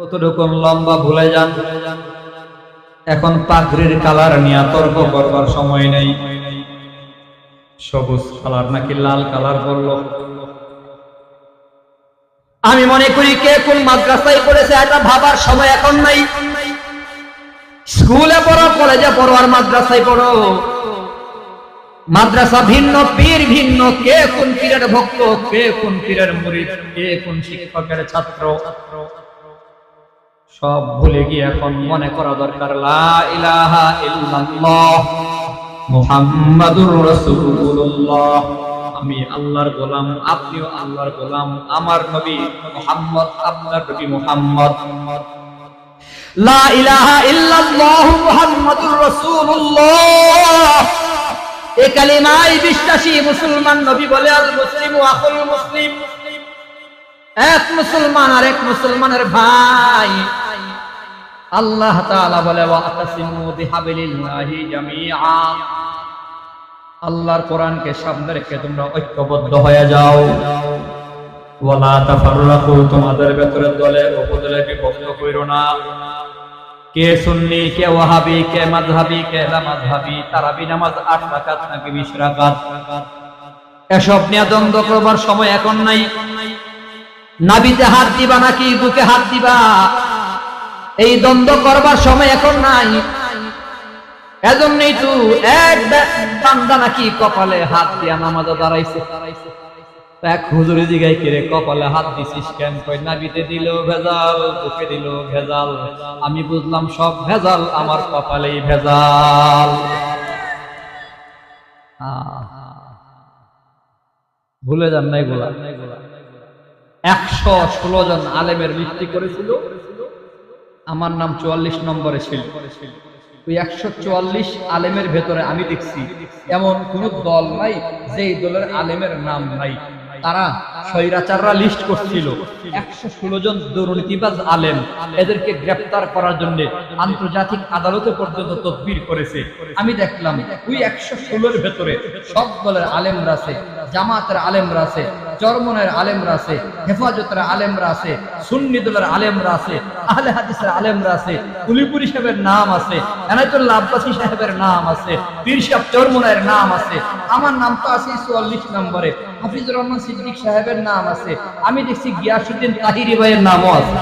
কত রকম লম্বা ভুলে যান। এখন পাগড়ির কালার নিয়ে তর্ক করবার সময় নেই। সবুজ কালার নাকি লাল কালার বললো। আমি মনে করি কে কোন মাদ্রাসায় পড়েছে এটা ভাবার সময় এখন নাই। স্কুলে পড়ো, কলেজে পড়ো আর মাদ্রাসায় পড়ো, মাদ্রাসা ভিন্ন, পীর ভিন্ন, কে কোন পীরের ভক্ত, কে কোন পীরের মুরিদ, কে কোন শিক্ষকের ছাত্র, সব ভুলে গিয়ে এখন মনে করা দরকার লা ইলাহা ইল্লাল্লাহ মুহাম্মাদুর রাসূলুল্লাহ। আমি আল্লাহর গোলাম, আপনিও আল্লাহর গোলাম, আমার নবী মুহাম্মদ আপনার নবী মুহাম্মদ। লা ইলাহা ইল্লাল্লাহ মুহাম্মাদুর রাসূলুল্লাহ, এই কালিমায় বিশ্বাসী মুসলমান। নবী বলে আল মুসলিমু আখুল মুসলিম, এক মুসলমান আর এক মুসলমানের ভাই। আল্লাহ তাআলা বলে ওয়াতাসিমু বিহাবলিল্লাহি জামিআ, আল্লাহর কোরআনকে সামনে রেখে তোমরা ঐক্যবদ্ধ হয়ে যাও। ওয়ালা তাফাররাকু, তোমাদের ভিতরে দলে উপদলে বিভক্ত কইরো না। কে সুন্নি, কে ওয়াহাবি, কে মাযহাবি, কে লা মাযহাবি, তারাবি নামাজ 8 রাকাত নাকি 20 রাকাত, এসব নিয়ে দ্বন্দ্ব করবার সময় এখন নাই। নাবিতে হাত দিবা নাকি বুকে হাত দিবা, এই দ্বন্দ্ব করবার সময় এখন নাই। এজন্যই তো এক বান্দা নাকি কপালে হাত দিয়া নামাজে দাঁড়াইছে। এক হুজুরে জিগাই কিরে কপালে হাত দিছিস কেন? কই নাবিতে দিল ভেজাল, বুকে দিল ভেজাল। আমি বুঝলাম সব ভেজাল আমার কপালেই ভেজাল। ভুলে যান নাই গোলা। 116 জন আলেমের লিস্টি করেছিল, আমার নাম 44 নম্বরে ছিল। ওই 144 আলেমের ভেতরে আমি দেখছি এমন কোন দল নাই যেই দলের আলেমের নাম নাই। তারা স্বৈরাচাররা লিস্ট করছিল 116 জন দুর্নীতিবাজ আলেম, এদেরকে গ্রেফতার করার জন্য আন্তর্জাতিক আদালতে পর্যন্ত তদবির করেছে। আমি দেখলাম ওই 116 এর ভেতরে সব দলের আলেমরা আছে, জামাতের আলেমরা আছে, চরমনের আলেমরা আছে, হেফাজতের আলেমরা আছে, সুন্নি দলের আলেমরা আছে, আহলে হাদিসের আলেমরা আছে, কুলিপুরি সাহেবের নাম আছে, এনায়েতুল্লাহ আব্বাসী সাহেবের নাম আছে, পীর সাহেব চরমনের নাম আছে, আমার নাম তো আছে 44 নম্বরে, হাফিজুর রহমান সিদ্দিক সাহেবের নাম আছে, আমি দেখছি গিয়াসউদ্দিন তাহিরি ভাইয়ের নামও আছে,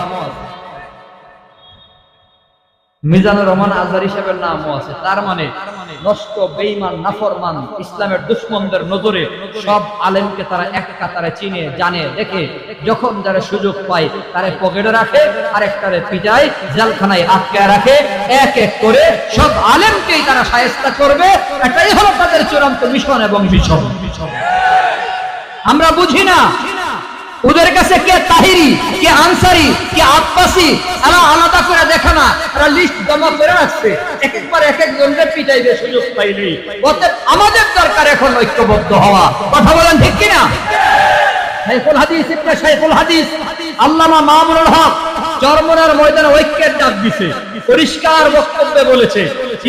মিজানুর রহমান আজহারী সাহেবের নামও আছে। তার মানে নষ্ট, বেঈমান, নাফরমান, ইসলামের দুশমনদের নজরে সব আলেমকে তারা এক কাতারে চিনে, জানে, দেখে, যখন যারা সুযোগ পায় তারে পকেটে রাখে, আরেকটারে পিটায়, জেলখানায় আটকায় রাখে। এক এক করে সব আলেমকেই তারা শায়েস্তা করবে। এটাই হলো তাদের চূড়ান্ত মিশন এবং মিশন। আমরা বুঝি না ওদের কাছে কে তাহিরি, কে আনসারি, কে আব্বাসী, এরা আলাদা করে দেখে না, এরা লিস্ট জমা করে রাখছে, এক একবার এক একজনকে পিটাইবে সুযোগ পাইলেই। অতএব আমাদের দরকার এখন ঐক্যবদ্ধ হওয়া। কথা বলেন ঠিক কিনা? শাইখুল হাদিস ইবনে শাইখুল হাদিস আল্লামা মামুনুল হক চরমনার ময়দানে ঐক্যের ডাক দিছে, পরিষ্কার বক্তব্যে বলেছে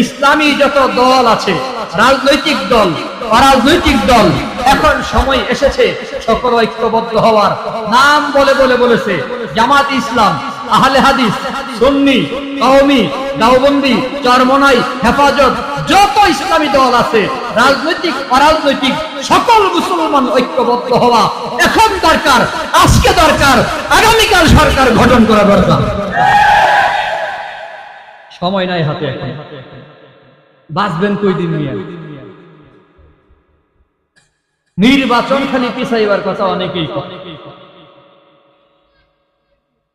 ইসলামী যত দল আছে, রাজনৈতিক দল, অরাজনৈতিক দল, এখন সময় এসেছে সকল ঐক্যবদ্ধ হওয়ার। নাম বলে বলে বলেছে জামাত ইসলাম, আহলে হাদিস, সুন্নি, কওমি, দাওবন্দি, চরমনাই, হেফাজত, যত ইসলামী দল আছে, রাজনৈতিক অরাজনৈতিক, সকল মুসলমান ঐক্যবদ্ধ হওয়া এখন দরকার, আজকে দরকার, আগামীকাল সরকার গঠন করা দরকার। সময় নাই হাতে, এখন বাঁচবেন কই দিন নিয়ে? নির্বাচন খালি পিছাইবার কথা অনেকেই করে,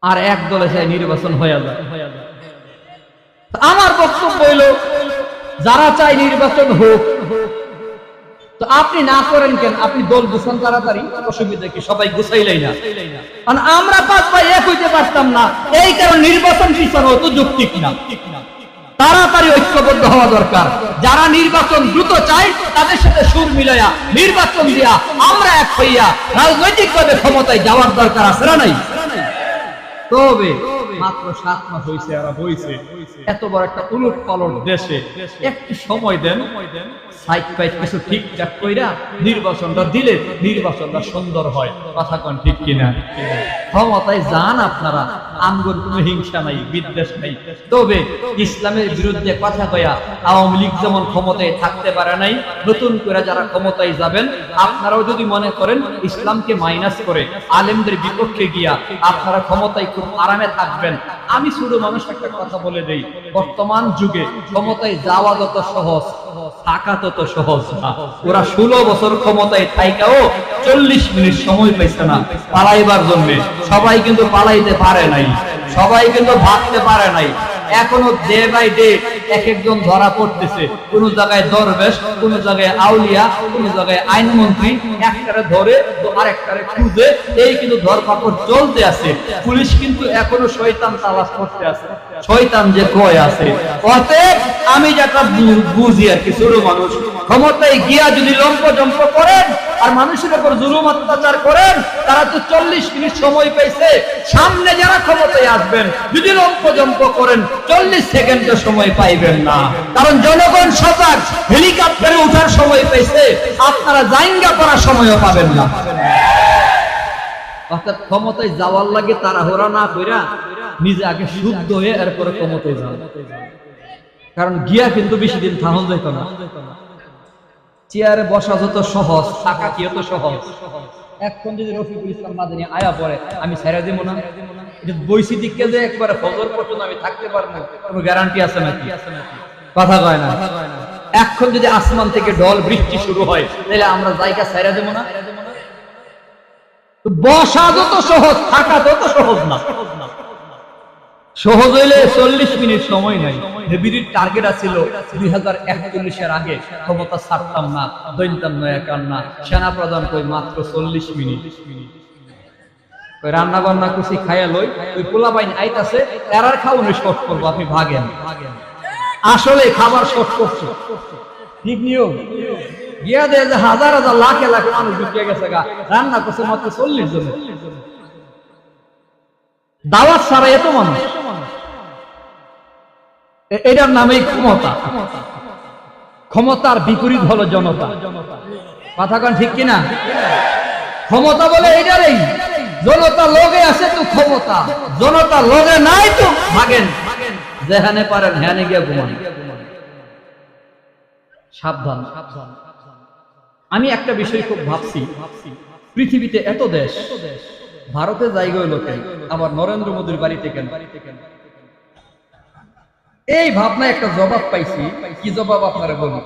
আর এক দলে চাই নির্বাচন হয়ে যায়। আমার বক্তব্য হইল যারা চাই নির্বাচন হোক, তো আপনি না করেন কেন? আপনি দল গুছান তাড়াতাড়ি, অসুবিধা কি? সবাই গুছাইলেই না। কারণ আমরা 5 ভাই এক হইতে পারতাম না, এই কারণ নির্বাচন পিছানো তো যৌক্তিক না। তাড়াতাড়ি ঐক্যবদ্ধ হওয়া দরকার। যারা নির্বাচন দ্রুত চায় তাদের সাথে সুর মিলাইয়া নির্বাচন দিয়া আমরা এক হইয়া রাজনৈতিক ভাবে ক্ষমতায় যাওয়ার দরকার আছে না নাই? তবে মাত্র 7 মাস হয়েছে এরা বইছে। এত বড় একটা উলট পালট দেশে একটু সময় দেন, সাইড ফাইড কিছু ঠিকঠাক কইরা নির্বাচনটা দিলে নির্বাচনটা সুন্দর হয়। কথা কোন ঠিক কিনা? ক্ষমতায় যান আপনারা, আমগর কোনো হিংসা নাই, বিদ্বেষ নাই। তবে ইসলামের বিরুদ্ধে কথা কয়া আওয়ামী লীগ যেমন ক্ষমতায় থাকতে পারে নাই, নতুন করে যারা ক্ষমতায় যাবেন আপনারাও যদি মনে করেন ইসলামকে মাইনাস করে আলেমদের বিপক্ষে গিয়া আপনারা ক্ষমতায় খুব আরামে থাকবেন, আমি ছোট মানুষ একটা কথা বলে দেই, বর্তমান যুগে ক্ষমতায় যাওয়া যত সহজ, থাকা তত সহজ না। ওরা 16 বছর ক্ষমতায় থাইকাও 40 মিনিট সময় পাইছে না পালাইবার জন্য। সবাই কিন্তু পালাইতে পারে নাই, সবাই কিন্তু ভাবতে পারে নাই। এখনো ডে বাই ডে এক একজন ধরা পড়তেছে, কোন জায়গায় দরবেশ, কোন জায়গায় আউলিয়া, কোন জায়গায় আইনমন্ত্রী, একটারে ধরে তো আরেকটারে খুঁজে, এই কিন্তু ধরপাকড় চলতে আছে। পুলিশ কিন্তু এখনো শয়তান তালাশ করতে আছে, শয়তান যে কয় আছে। অতএব আমি যেটা বুঝি আর কি, ছোট মানুষ ক্ষমতায় গিয়া যদি লম্পজম্প করেন আর মানুষের উপর জুলুম অত্যাচার করেন, তারা তো 40 মিনিট সময় পাইছে। সামনে যারা ক্ষমতায় আসবেন যদি লম্পজম্প করেন 40 সেকেন্ডের সময় পাইবেন না, কারণ জনগণ সজাগ। হেলিকপ্টারে ওঠার সময় পাইছে, আপনারা জাইঙ্গা করার সময়ও পাবেন না। অর্থাৎ ক্ষমতায় যাওয়ার লাগে তাড়াহুড়া না কইরা নিজে আগে শুদ্ধ হয়ে এরপরে ক্ষমতায় যান, কারণ গিয়া কিন্তু বেশি দিন থাকুন যাইত না। চেয়ারে বসা যত সহজ, থাকা কি এত সহজ। এখন যদি রফিকুল ইসলাম মাদানী আয়া পড়ে, আমি ছেড়ে দিব না? বৈশি দিককে যে একবারে ফজর পর্যন্ত আমি থাকতে পারবো, কোনো গ্যারান্টি আছে নাকি? কথা কয় না। এখন যদি আসমান থেকে ঢল বৃষ্টি শুরু হয়, তাহলে আমরা জায়গা ছেড়ে দেব না? বসা যত সহজ, থাকা তত সহজ না। সহজ হইলে 40 মিনিট সময় নাই। হেবিরির টার্গেট ছিল 2041 আগে ক্ষমতা ছাড়তাম না, দৈন্তাম নয় কান্না, সেনা প্রধান কই মাত্র 40 মিনিট। ওই রান্না বান্না কুচি খাইয়া লই, ওই পোলা বাইন আইতাছে, এরার খাওয়ানো শর্ট করবো, আপনি ভাগেন। আসলে খাবার শর্ট করছে, ঠিক নিয়ম। গিয়া দেয় যে হাজার হাজার লাখে লাখে মানুষ ঢুকিয়ে গেছে গা, রান্না করছে মাত্র 40 জন। দাওয়াত ছাড়া এত মানুষ, এটার নামেই ক্ষমতা। ক্ষমতার বিপরীত হলো জনতা। কথা কন ঠিক কিনা? ক্ষমতা বলে এটারই, জনতা লগে আছে তো ক্ষমতা, জনতা লগে নাই তো ভাগেন, যেখানে পারেন হ্যানে গিয়ে ঘুমান। সাবধান। আমি একটা বিষয় খুব ভাবছি, পৃথিবীতে এত দেশ, ভারতে জায়গা হইল কেন, আবার নরেন্দ্র মোদীর বাড়িতে কেন? এই ভাবনা একটা জবাব পাইছি। কি জবাব আপনারা বলুন?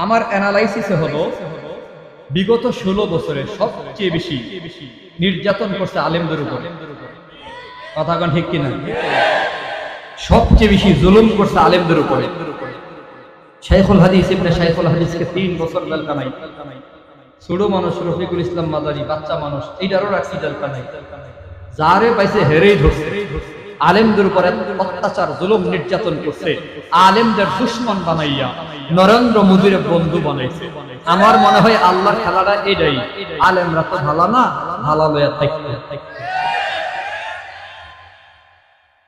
আমার অ্যানালাইসিসে হলো, বিগত 16 বছরে সবচেয়ে বেশি নির্যাতন করছে আলেমদের উপর। কথা কোন ঠিক কিনা? সবচেয়ে বেশি জুলুম করছে আলেমদের উপরে। শাইখুল হাদিস ইবনে শাইখুল হাদিসকে 3 বছর জেলখানায়, ছোট মানুষ রফিকুল ইসলাম মাদানী বাচ্চা মানুষ, এইটারও রাখছি জেলখানায়। যারে পাইছে হেরেই ধরছে। আলেমদের উপরে অত্যাচার জুলুম নির্যাতন করছে, আলেমদের দুশমন বানাইয়া নরেন্দ্র মোদীর বন্ধু বানাইছে। আমার মনে হয় আল্লাহর খেলাটা এটাই, আলেমরা তো ভালো না, ভালো লইয়া থাকতে।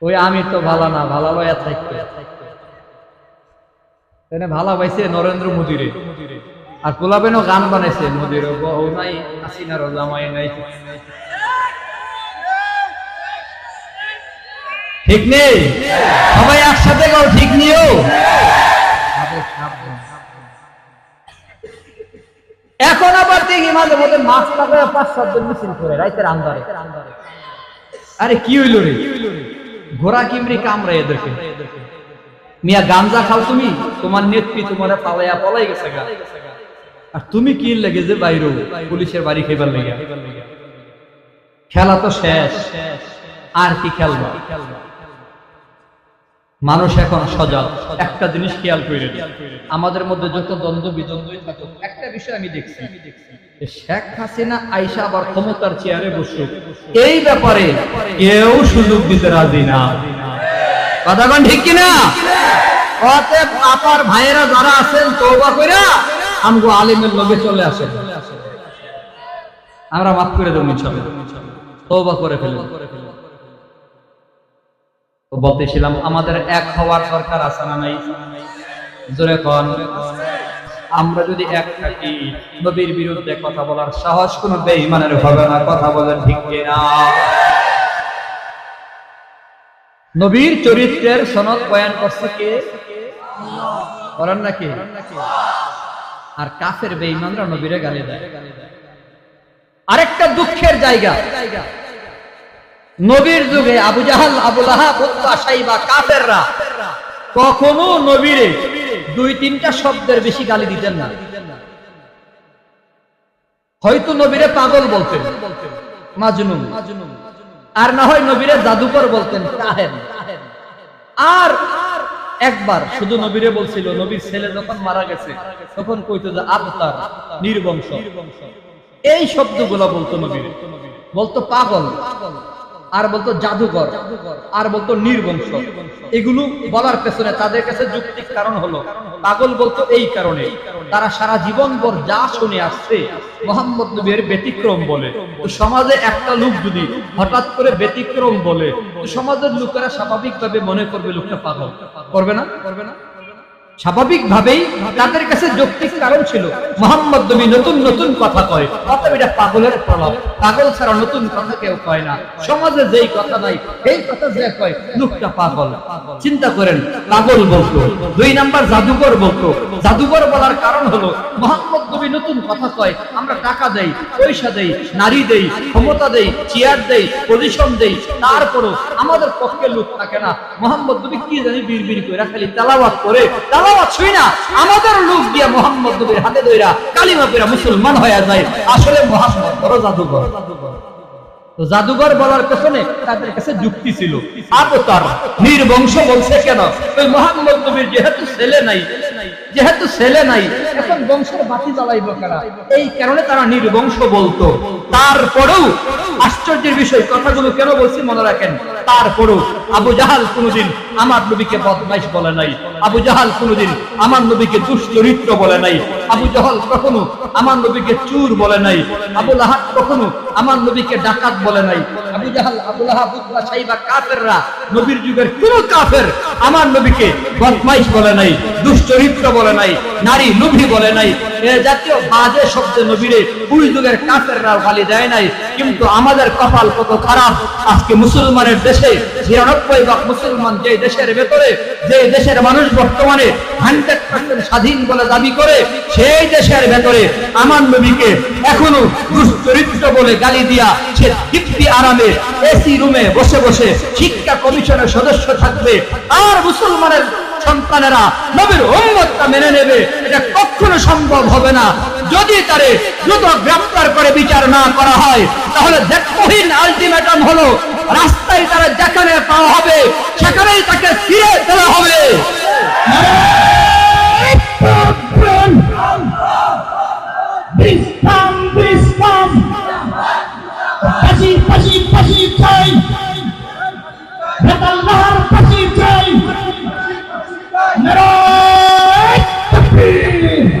ওই আমি তো ভালো না, ভালো লইয়া থাকতে। ভালো পাইছে নরেন্দ্র মোদীরে, আর পোলাবেনও গান বানাইছে, মোদীর বউ নাই, হাসিনারও জামাই নাই। ঠিক নেই? সবাই একসাথে গাও, ঠিক নিও। এখন আবার দেখি মাঝে মধ্যে মাছ লাগায় 5-7 জন মিছিল করে রাইতের আন্ধারে। আরে কি হইল রে? ঘোড়া কিমরি কামড়ে এদেরকে। মিয়া গাঞ্জা খাও তুমি, তোমার নেত্রী তোমার পালাইয়া পলাই গেছে গা, আর তুমি কি লেগে যে বাইরে পুলিশের বাড়ি খেবার লেগে? খেলা তো শেষ, আর কি খেলবা? মানুষ এখন সজাগ। একটা জিনিস খেয়াল করে, আমাদের মধ্যে যত দ্বন্দ্ব বিদ্বন্দ্বই থাকুক, একটা বিষয় আমি দেখছি, শেখ হাসিনা আইসা আবার ক্ষমতার চেয়ারে বসুক, এই ব্যাপারে কেউ সুযোগ দিতে রাজি না। কথা কোন ঠিক কিনা? অতএব আপার ভাইয়েরা যারা আছেন, তওবা কইরা আমগো আলেমের লগে চলে আসেন, আমরা মাফ করে দেব ইনশাআল্লাহ। তওবা করে ফেলুন। তো বলতেছিলাম আমাদের এক হওয়ার দরকার আছে না নাই? জোরে কোন। আমরা যদি এক থাকি, নবীর বিরুদ্ধে কথা বলার সাহস কোনো বেঈমানের হবে না। কথা বলেন ঠিক কিনা? নবীর চরিত্রের সনদ বয়ান করছে কে? করেন নাকি? আর কাফের বেঈমানরা নবীরে গালি দেয়। আরেকটা দুঃখের জায়গা, নবীর যুগে আবু জাহাল, আবু লাহাব, উতবা, শাইবা কাফেররা কখনো নবীরে 2-3টা শব্দের বেশি গালি দিতেন না। হয়তো নবীরে পাগল বলতেন, মাজনুন, আর না হয় নবীরে জাদুকর বলতেন, কাহেন। আর একবার শুধু নবীরে বলছিল, নবীর ছেলে যখন মারা গেছে তখন কইতো যে আবতার, নির্বংশ, এই শব্দগুলো বলতো নবীরে। বলতো পাগল, আর বলতো জাদুকর, আর বলতো নির্বংশ। এগুলো বলার পেছনে তাদের কাছে যৌক্তিক কারণ হলো, পাগল বলতো এই কারণে তারা সারা জীবন ভর যা শুনে আসছে মুহাম্মদ নবীর ব্যতিক্রম বলে। তো সমাজে একটা লোক যদি হঠাৎ করে ব্যতিক্রম বলে, তো সমাজের লোকেরা স্বাভাবিকভাবে মনে করবে লোকটা পাগল। করবে না? স্বাভাবিকভাবেই তাদের কাছে যৌক্তিক কারণ ছিল, মুহাম্মদ নবী নতুন নতুন কথা কয়, অতএব এটা পাগলের প্রলাপ। পাগল ছাড়া নতুন কথা কেউ কয় না। সমাজে যেই কথা নাই এই কথা যে কয় লোকটা পাগল। চিন্তা করেন, পাগল বলতো। 2 নাম্বার জাদুকর বলতো। জাদুকর বলার কারণ হলো মুহাম্মদ নবী নতুন কথা কয়, আমরা টাকা দেই, পয়সা দেই, নারী দেই, ক্ষমতা দেই, চেয়ার দেই, পজিশন দেই, তারপরও আমাদের পক্ষে লোক থাকে না। মুহাম্মদ নবী কি জানি বিড়বিড় করে খালি তেলাওয়াত করে, আমাদের লোক দিয়া মুহাম্মদ নবীর হাতে ধইরা কালিমা পড়া মুসলমান হয়ে যায়। আসলে মুহাম্মদ বড় জাদুকর। তো জাদুকর বলার পেছনে তাদের কাছে যুক্তি ছিল। আবতার, নির্বংশ বলছে কেন? ওই মুহাম্মদ নবীর যেহেতু ছেলে নাই, এখন বংশের বাতি জ্বালাইব কারা? এই কারণে তারা নির্বংশ বলতো। তারপরেও আশ্চর্যের বিষয়, কথাগুলো কেন বলছি মনে রাখেন, তারপরেও আবু জাহাল কোনদিন আমার নবীকে বদমাইশ বলে নাই। আবু জাহাল কোনদিন আমার নবীকে দুশ্চরিত্র বলে নাই। আবু জাহাল কখনো আমার নবীকে চুর বলে নাই। আবু লাহাব কখনো আমার নবীকে ডাকাত বলে নাই। আবু জাহাল, আবু লাহাব, উতবা, শাইবা কাফেররা, নবীর যুগের কোন কাফের আমার নবীকে বদমাইশ বলে নাই, দুশ্চরিত্র বলে নাই, নারী লোভী বলে নাই। এ জাতীয় বাজে শব্দে নবীরে ওই যুগের কাফেররা গালি দেয় নাই। কিন্তু আমাদের কপাল কত খারাপ, আজকে মুসলমানের দেশে ৯৯% মুসলমান, যে দেশের ভেতরে, যে দেশের মানুষ বর্তমানে 100% স্বাধীন বলে দাবি করে, সেই দেশের ভেতরে আমার নবীকে এখনো দুশ্চরিত্র বলে গালি দিয়া সে তৃপ্তি আরামে এসি রুমে বসে বসে শিক্ষা কমিশনের সদস্য থাকবে। আর মুসলমানের সন্তানেরা নবীর উম্মতটা মেনে নেবে, এটা কখনো সম্ভব হবে না। যদি তারে দ্রুত গ্রেফতার করে বিচার না করা হয়, তাহলে দেখহীন আলটিমেটাম হলো রাস্তায় তারা যেখানে পাওয়া হবে সেখানেই তাকে ফিরে দেওয়া হবে। No!